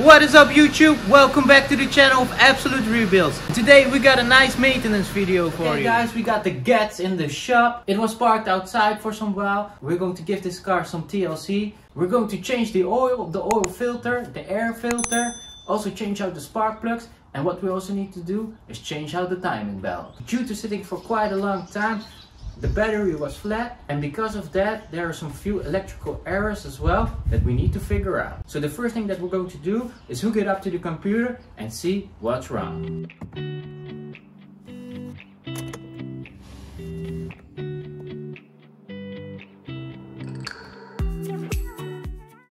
What is up YouTube? Welcome back to the channel of Absolute Rebuilds. Today we got a nice maintenance video for you. Guys, we got the Getz in the shop. It was parked outside for some while. We're going to give this car some TLC. We're going to change the oil filter, the air filter, also change out the spark plugs. And what we also need to do is change out the timing belt. Due to sitting for quite a long time, the battery was flat, and because of that there are some few electrical errors as well that we need to figure out. So the first thing that we're going to do is hook it up to the computer and see what's wrong.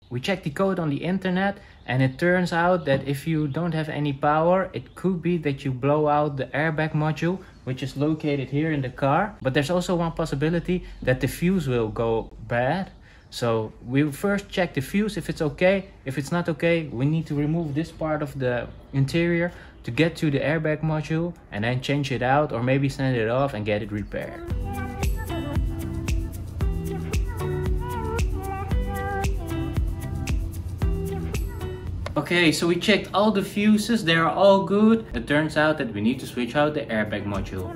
We checked the code on the internet, and it turns out that if you don't have any power, it could be that you blow out the airbag module, which is located here in the car. But there's also one possibility that the fuse will go bad. So we'll first check the fuse if it's okay. If it's not okay, we need to remove this part of the interior to get to the airbag module and then change it out, or maybe send it off and get it repaired. Okay, so we checked all the fuses, they are all good. It turns out that we need to switch out the airbag module.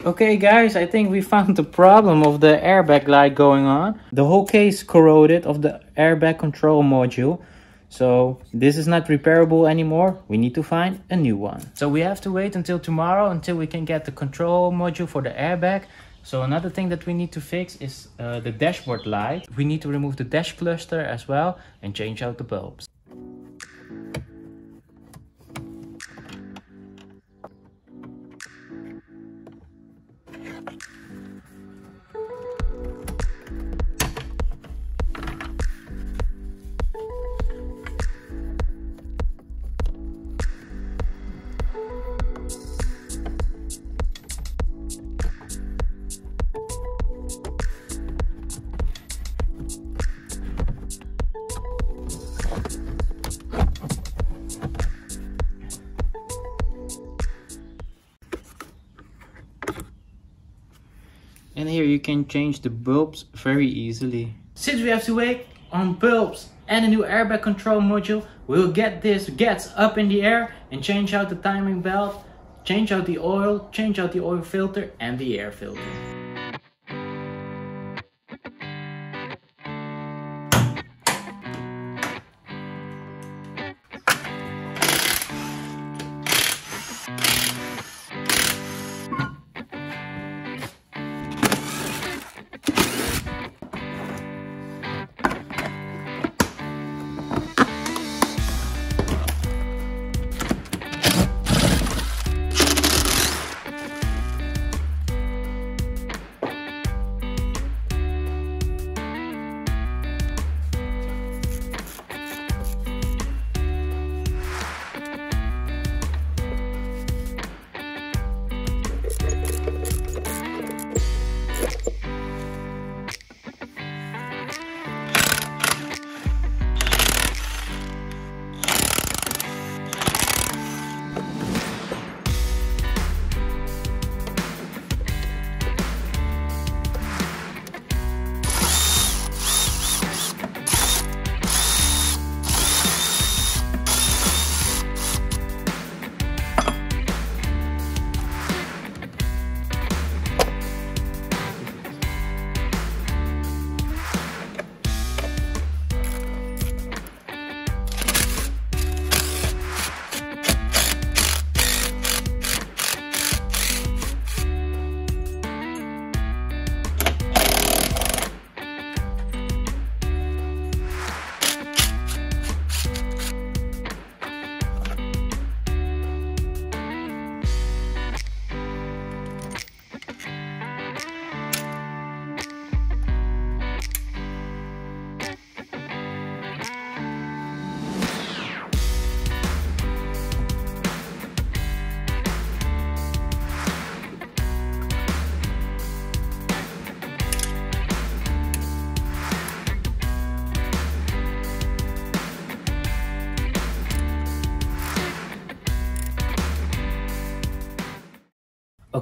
Okay guys, I think we found the problem of the airbag light going on. The whole case corroded of the airbag control module. So this is not repairable anymore. We need to find a new one. So we have to wait until tomorrow until we can get the control module for the airbag. So another thing that we need to fix is the dashboard light. We need to remove the dash cluster as well and change out the bulbs. And here you can change the bulbs very easily. Since we have to wait on bulbs and a new airbag control module, we'll get this Getz up in the air and change out the timing belt, change out the oil filter and the air filter.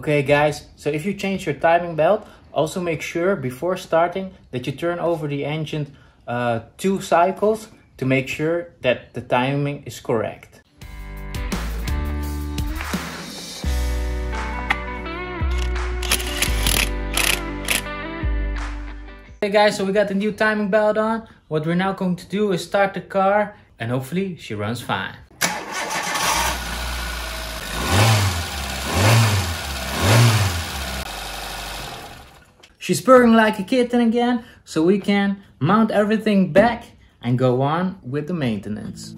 Okay guys, so if you change your timing belt, also make sure before starting that you turn over the engine 2 cycles to make sure that the timing is correct. Okay guys, so we got the new timing belt on. What we're now going to do is start the car and hopefully she runs fine. She's purring like a kitten again, so we can mount everything back and go on with the maintenance.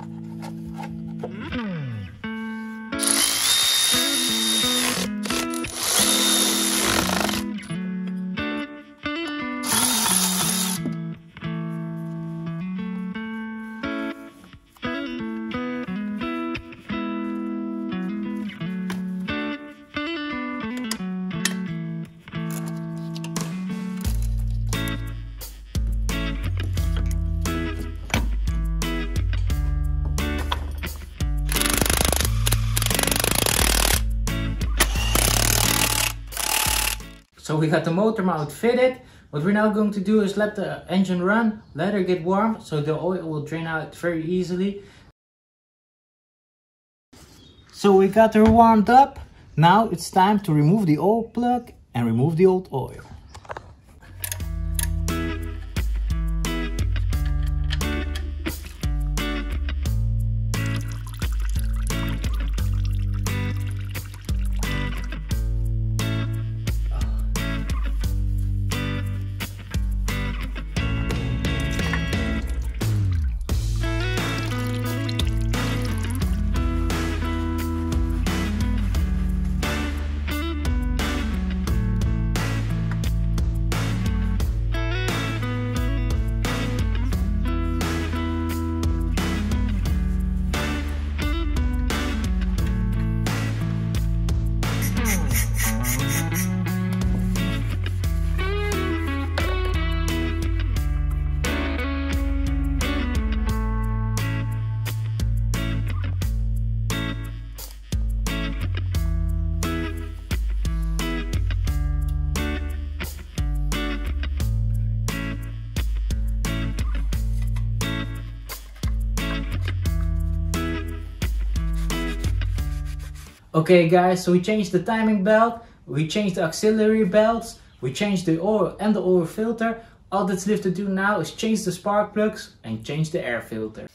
So we got the motor mount fitted. What we're now going to do is let the engine run, let her get warm, so the oil will drain out very easily. So we got her warmed up. Now it's time to remove the oil plug and remove the old oil. Okay guys, so we changed the timing belt, we changed the auxiliary belts, we changed the oil and the oil filter. All that's left to do now is change the spark plugs and change the air filter.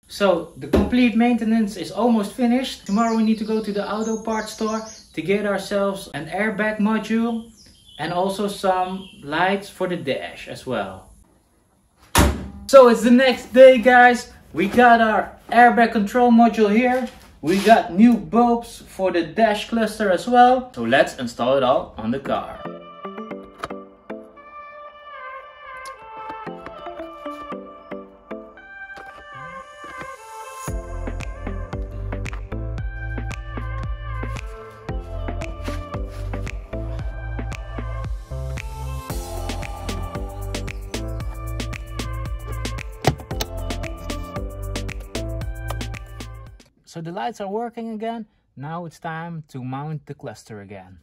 So the complete maintenance is almost finished. Tomorrow we need to go to the auto parts store to get ourselves an airbag module and also some lights for the dash as well. So it's the next day guys. We got our airbag control module here. We got new bulbs for the dash cluster as well. So let's install it all on the car. so the lights are working again. Now it's time to mount the cluster again.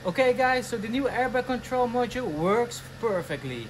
Okay guys, so the new airbag control module works perfectly.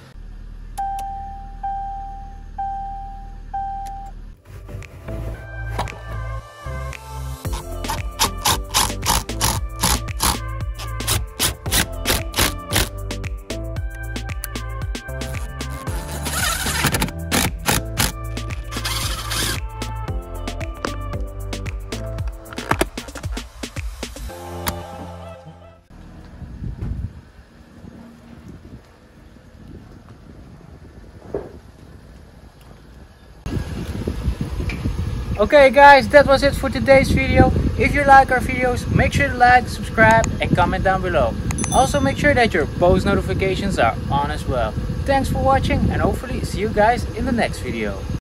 Okay guys, that was it for today's video. If you like our videos, make sure to like, subscribe and comment down below. Also make sure that your post notifications are on as well. Thanks for watching and hopefully see you guys in the next video.